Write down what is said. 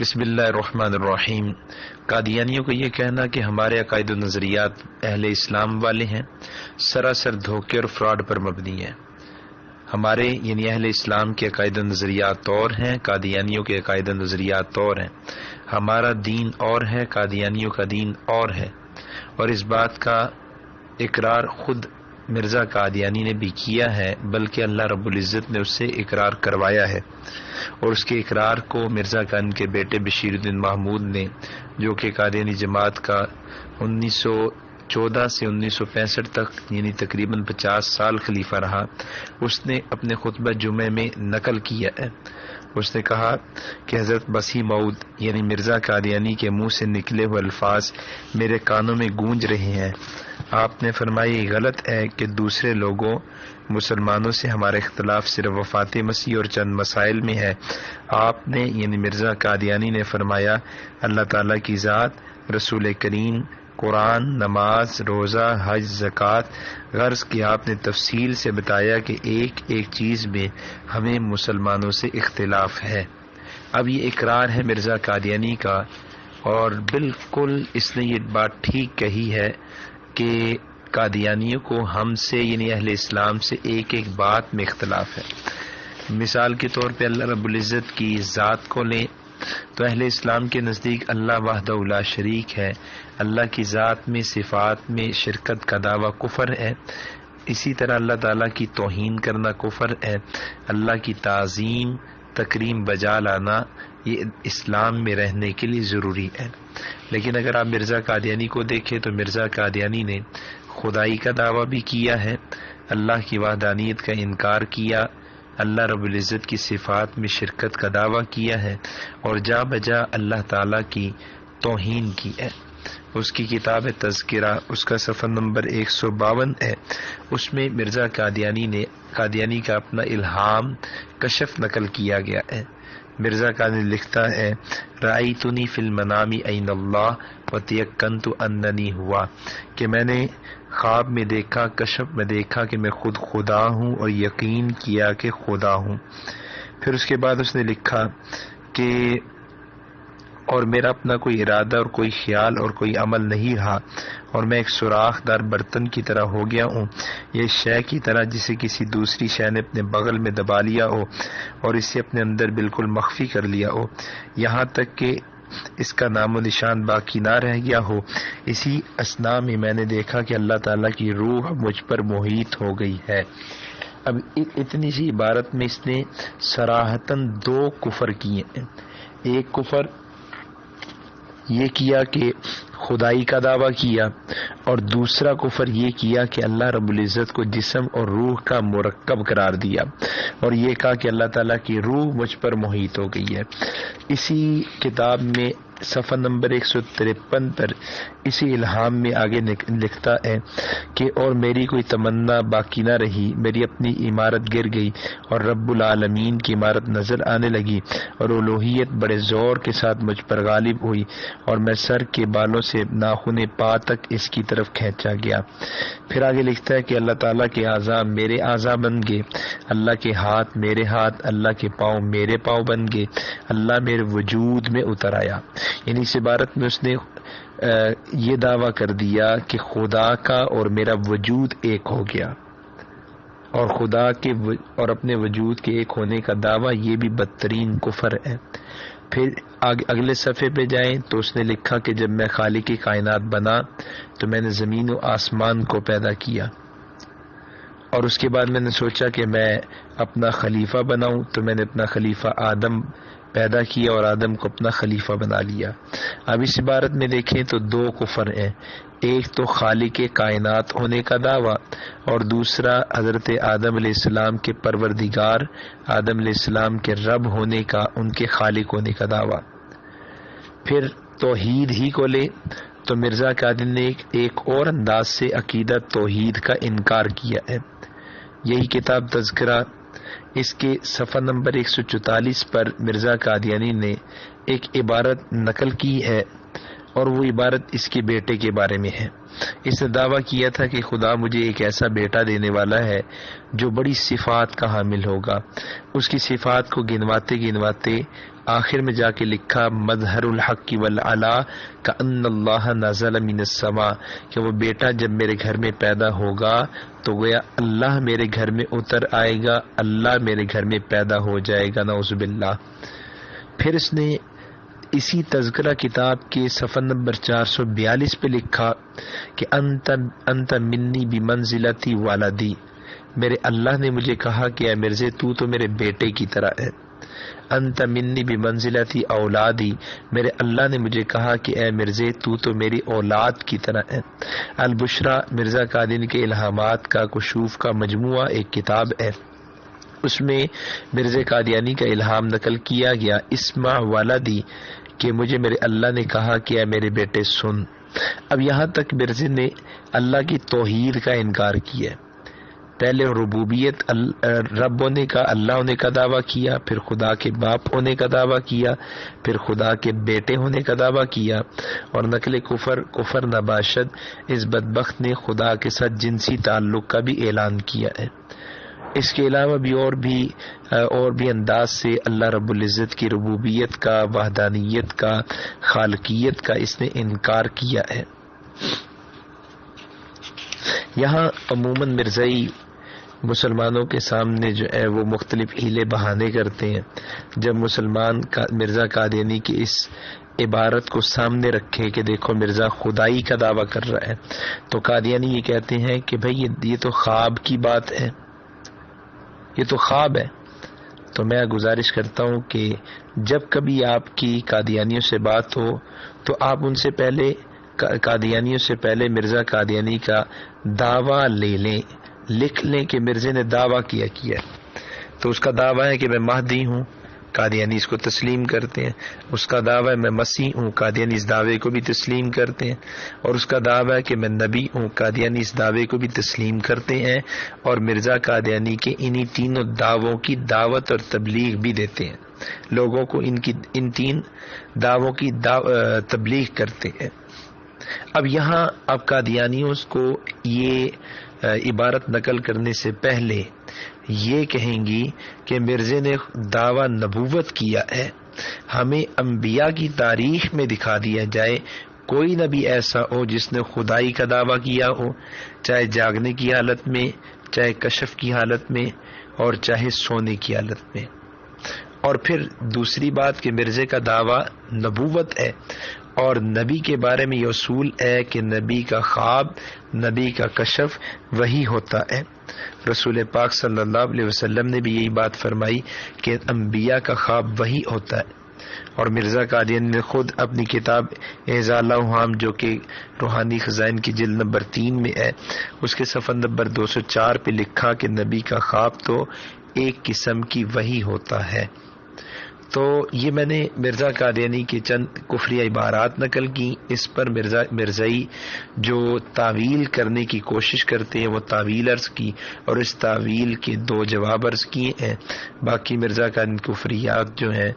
بسم اللہ الرحمن الرحیم۔ قادیانیوں کو یہ کہنا کہ ہمارے عقائد و نظریات اہل اسلام والے ہیں سراسر دھوکے اور فراڈ پر مبنی ہے۔ ہمارے یعنی اہل اسلام کے عقائد و نظریات اور ہیں، قادیانیوں کے عقائد و نظریات اور ہیں۔ ہمارا دین اور ہے، قادیانیوں کا دین اور ہے، اور اس بات کا اقرار خود مرزا قادیانی نے بھی کیا ہے، بلکہ اللہ رب العزت نے اس سے اقرار کروایا ہے، اور اس کے اقرار کو مرزا قادیانی کے بیٹے بشیر الدین محمود نے، جو کہ قادیانی جماعت کا 1914 سے 1965 تک یعنی تقریباً 50 سال خلیفہ رہا، اس نے اپنے خطبہ جمعہ میں نقل کیا ہے۔ اس نے کہا کہ حضرت مسیح موعود یعنی مرزا قادیانی کے منہ سے نکلے ہوئے الفاظ میرے کانوں میں گونج رہے ہیں۔ آپ نے فرمایا یہ غلط ہے کہ دوسرے لوگوں مسلمانوں سے ہمارا اختلاف صرف وفات مسیح اور چند مسائل میں ہے۔ آپ نے یعنی مرزا قادیانی نے فرمایا اللہ تعالیٰ کی ذات، رسول کریم، قرآن، نماز، روزہ، حج، زکوٰۃ، غرض کہ آپ نے تفصیل سے بتایا کہ ایک ایک چیز میں ہمیں مسلمانوں سے اختلاف ہے۔ اب یہ اقرار ہے مرزا قادیانی کا، اور بالکل اس نے یہ بات ٹھیک کہی ہے کہ قادیانیوں کو ہم سے یعنی اہل اسلام سے ایک ایک بات میں اختلاف ہے۔ مثال کے طور پہ اللہ رب العزت کی ذات کو لیں تو اہل اسلام کے نزدیک اللہ وحدہ لا شریک ہے، اللہ کی ذات میں صفات میں شرکت کا دعویٰ کفر ہے۔ اسی طرح اللہ تعالیٰ کی توہین کرنا کفر ہے، اللہ کی تعظیم تکریم بجا لانا یہ اسلام میں رہنے کے لیے ضروری ہے۔ لیکن اگر آپ مرزا قادیانی کو دیکھیں تو مرزا قادیانی نے خدائی کا دعویٰ بھی کیا ہے، اللہ کی وحدانیت کا انکار کیا، اللہ رب العزت کی صفات میں شرکت کا دعویٰ کیا ہے، اور جا بجا اللہ تعالیٰ کی توہین کی ہے۔ اس کی کتاب تذکرہ اس کا صفحہ نمبر 152 ہے، اس میں مرزا قادیانی کا اپنا الہام کشف نقل کیا گیا ہے۔ مرزا قادیانی لکھتا ہے رأیتنی فی المنام عین اللہ وتیقنت اننی ہوا، کہ میں نے خواب میں دیکھا، کشف میں دیکھا کہ میں خود خدا ہوں اور یقین کیا کہ خدا ہوں۔ پھر اس کے بعد اس نے لکھا کہ اور میرا اپنا کوئی ارادہ اور کوئی خیال اور کوئی عمل نہیں رہا، اور میں ایک سوراخ دار برتن کی طرح ہو گیا ہوں، یہ شے کی طرح جسے کسی دوسری شے نے اپنے بغل میں دبا لیا ہو اور اسے اپنے اندر بالکل مخفی کر لیا ہو، یہاں تک کہ اس کا نام و نشان باقی نہ رہ گیا ہو۔ اسی اثناء میں نے دیکھا کہ اللہ تعالیٰ کی روح مجھ پر محیط ہو گئی ہے۔ اب اتنی سی عبارت میں اس نے صراحتاً دو کفر کیے ہیں۔ ایک کفر یہ کیا کہ خدائی کا دعویٰ کیا، اور دوسرا کفر یہ کیا کہ اللہ رب العزت کو جسم اور روح کا مرکب قرار دیا، اور یہ کہا کہ اللہ تعالیٰ کی روح مجھ پر محیط ہو گئی ہے۔ اسی کتاب میں صفحہ نمبر 153 پر اسی الہام میں آگے لکھتا ہے کہ اور میری کوئی تمنا باقی نہ رہی، میری اپنی عمارت گر گئی اور رب العالمین کی عمارت نظر آنے لگی، اور الوہیت بڑے زور کے ساتھ مجھ پر غالب ہوئی، اور میں سر کے بالوں سے ناخن پا تک اس کی طرف کھینچا گیا۔ پھر آگے لکھتا ہے کہ اللہ تعالیٰ کے اعضاء میرے اعضاء بن گئے، اللہ کے ہاتھ میرے ہاتھ، اللہ کے پاؤں میرے پاؤں بن گئے، اللہ میرے وجود میں اتر آیا۔ یعنی اس عبارت میں اس نے یہ دعویٰ کر دیا کہ خدا کا اور میرا وجود ایک ہو گیا، اور خدا کے اور اپنے وجود کے ایک ہونے کا دعویٰ یہ بھی بدترین کفر ہے۔ پھر اگلے صفحے پہ جائیں تو اس نے لکھا کہ جب میں خالق کی کائنات بنا تو میں نے زمین و آسمان کو پیدا کیا، اور اس کے بعد میں نے سوچا کہ میں اپنا خلیفہ بناؤں، تو میں نے اپنا خلیفہ آدم پیدا کیا اور آدم کو اپنا خلیفہ بنا لیا۔ اب اس عبارت میں دیکھیں تو دو کفر ہیں، ایک تو خالق کائنات ہونے کا دعویٰ، اور دوسرا حضرت آدم علیہ السلام کے پروردگار، آدم علیہ السلام کے رب ہونے کا، ان کے خالق ہونے کا دعویٰ۔ پھر توحید ہی کو لے تو مرزا قادیانی نے ایک اور انداز سے عقیدہ توحید کا انکار کیا ہے۔ یہی کتاب تذکرہ اس کے صفحہ نمبر 144 پر مرزا قادیانی نے ایک عبارت نقل کی ہے، اور وہ عبارت اس کے بیٹے کے بارے میں ہے۔ اس نے دعویٰ کیا تھا کہ خدا مجھے ایک ایسا بیٹا دینے والا ہے جو بڑی صفات کا حامل ہوگا۔ اس کی صفات کو گنواتے گنواتے آخر میں جا کے لکھا مظہر الحق والعلا کأن اللہ نزل من السماء، کہ وہ بیٹا جب میرے گھر میں پیدا ہوگا تو گویا اللہ میرے گھر میں اتر آئے گا، اللہ میرے گھر میں پیدا ہو جائے گا، نعوذ باللہ۔ پھر اس نے اسی تذکرہ کتاب کے صفحہ نمبر 442 پہ لکھا کہ انت منی بمنزلتی والدی، میرے اللہ نے مجھے کہا کہ اے مرزے تو میرے بیٹے کی طرح ہے۔ انت منی بمنزلتی اولادی، میرے اللہ نے مجھے کہا کہ اے مرزے تو میری اولاد کی طرح ہے۔ البشرا مرزا قادیانی کے الہامات کا کشوف کا مجموعہ ایک کتاب ہے، اس میں مرزا قادیانی کا الہام نقل کیا گیا، اسمع ولدی، کہ مجھے میرے اللہ نے کہا کہ اے میرے بیٹے سن۔ اب یہاں تک مرزا نے اللہ کی توحید کا انکار کیا ہے۔ پہلے ربوبیت رب ہونے کا، اللہ ہونے کا دعویٰ کیا، پھر خدا کے باپ ہونے کا دعویٰ کیا، پھر خدا کے بیٹے ہونے کا دعویٰ کیا، اور نقل کفر نباشد اس بدبخت نے خدا کے ساتھ جنسی تعلق کا بھی اعلان کیا ہے۔ اس کے علاوہ بھی اور بھی انداز سے اللہ رب العزت کی ربوبیت کا، وحدانیت کا، خالقیت کا اس نے انکار کیا ہے۔ یہاں عموماً مرزائی مسلمانوں کے سامنے جو ہے وہ مختلف ہیلے بہانے کرتے ہیں۔ جب مسلمان مرزا قادیانی کی اس عبارت کو سامنے رکھے کہ دیکھو مرزا خدائی کا دعویٰ کر رہا ہے، تو قادیانی یہ کہتے ہیں کہ بھئی یہ تو خواب کی بات ہے، یہ تو خواب ہے۔ تو میں گزارش کرتا ہوں کہ جب کبھی آپ کی قادیانیوں سے بات ہو تو آپ ان سے پہلے، قادیانیوں سے پہلے مرزا قادیانی کا دعویٰ لے لیں، لکھ لیں کہ مرزا نے دعویٰ کیا ہے، تو اس کا دعویٰ ہے کہ میں مہدی ہوں، قادیانی اس کو تسلیم کرتے ہیں۔ اس کا دعویٰ ہے میں مسیح ہوں، قادیانی اس دعوے کو بھی تسلیم کرتے ہیں۔ اور اس کا دعویٰ ہے کہ میں نبی ہوں، قادیانی اس دعوے کو بھی تسلیم کرتے ہیں، اور مرزا قادیانی کے انہی تینوں دعووں کی دعوت اور تبلیغ بھی دیتے ہیں، لوگوں کو ان تین دعووں کی تبلیغ کرتے ہیں۔ اب یہاں اب قادیانیوں کو یہ عبارت نقل کرنے سے پہلے یہ کہیں گی کہ مرزا نے دعویٰ نبوت کیا ہے، ہمیں انبیاء کی تاریخ میں دکھا دیا جائے کوئی نبی ایسا ہو جس نے خدائی کا دعویٰ کیا ہو، چاہے جاگنے کی حالت میں، چاہے کشف کی حالت میں، اور چاہے سونے کی حالت میں۔ اور پھر دوسری بات کہ مرزا کا دعویٰ نبوت ہے، اور نبی کے بارے میں یہ اصول ہے کہ نبی کا خواب، نبی کا کشف وہی ہوتا ہے۔ رسول پاک صلی اللہ علیہ وسلم نے بھی یہی بات فرمائی کہ انبیاء کا خواب وہی ہوتا ہے۔ اور مرزا قادیانی نے خود اپنی کتاب اعزاء الاوہام جو کہ روحانی خزائن کی جلد نمبر 3 میں ہے، اس کے صفحہ نمبر 204 پہ لکھا کہ نبی کا خواب تو ایک قسم کی وہی ہوتا ہے۔ تو یہ میں نے مرزا قادیانی کے چند کفری عبارات نقل کی، اس پر مرزائی جو تعویل کرنے کی کوشش کرتے ہیں وہ تعویل عرض کی، اور اس تعویل کے 2 جواب عرض کیے ہیں۔ باقی مرزا قادیانی کفریات جو ہیں